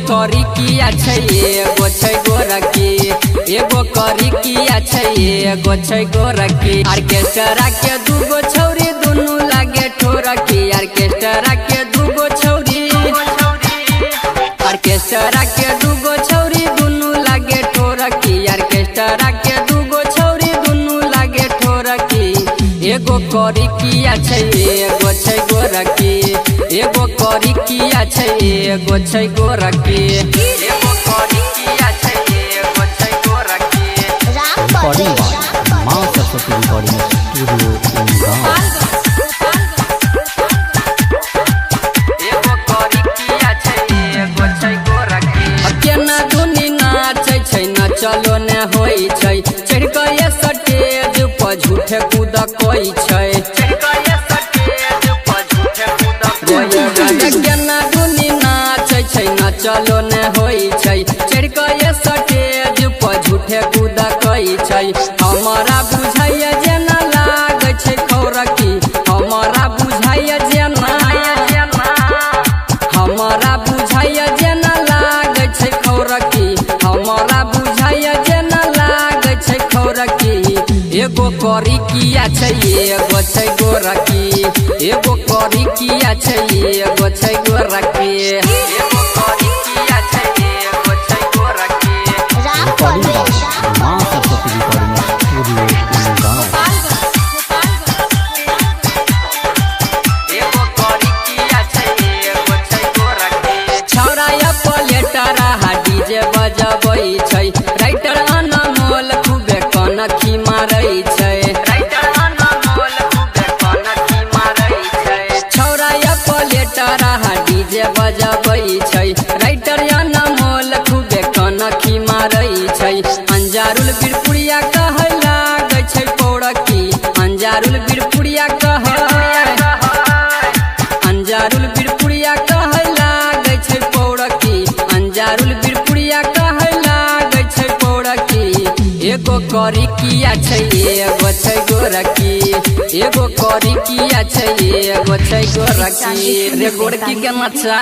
करी किया छै एगो छै गोरकी, एगो करी किया छै एगो छै गोरकी। ऑर्केस्ट्रा के दूगो छौरी दुनू लागे ठोरकी, ऑर्केस्ट्रा के दूगो छौरी, ऑर्केस्ट्रा के दूगो छौरी दुनू लागे ठोरकी, ऑर्केस्ट्रा के दूगो छौरी दुनू लागे ठोरकी। एगो करी किया छै एगो छै गोरकी, एगो करी किया छै एगो छै गोरकी, एगो करी किया छै एगो छै गोरकी। रिकॉर्डिंग बाय मां सरस्वती रिकॉर्डिंग स्टूडियो गांव। एगो करी किया छै एगो छै गोरकी। केना दुनी नाचै छै न चलो ने होई छै, चढ़ के स्टेज पर झूठे कूद कोई छै, चढ़ के स्टेज पर झूठे कूद कोई छै। केना दुनी नाचै छै न चलो ने होई छै, चढ़ के स्टेज पर झूठे कूद कोई छै। हमारा बुझाइया जेना लागे छै खौरकी, हमारा बुझाइया जेना, हमारा बुझाइया जेना लागे छै खौरकी, हमारा बुझाइया जेना लागे छै खौरकी। एगो करी किया छै एगो छै गोरकी, एगो करी किया छै एगो छै गोरकी, एगो करी किया छै एगो छै गोरकी। रिकॉर्डिंग बाय मां सरस्वती रिकॉर्डिंग स्टूडियो गांव। एगो करी किया छै एगो छै गोरकी। छौरा या पलेटरा हा डीजे बजबै छै, राइटर अनमोल खूबे कनखी मारै छै, राइटर अनमोल खूबे कनखी मारै छै। छौरा या पलेटरा हा डीजे बजबै छै, राइटर अनमोल खूबे कनखी मारै छै। अंजारुल बिरपुरिया कहै लागे छै पौड़की, अंजारुल बिरपुरिया कहै, अंजारुल बिरपुरिया कहै लागे छै पौड़की, अंजारुल बिरपुरिया कहै लागे छै पौड़की। एगो करी किया छै एगो छै गोरकी, एगो करी किया छै एगो छै गोरकी। रे गोरकी के नचा।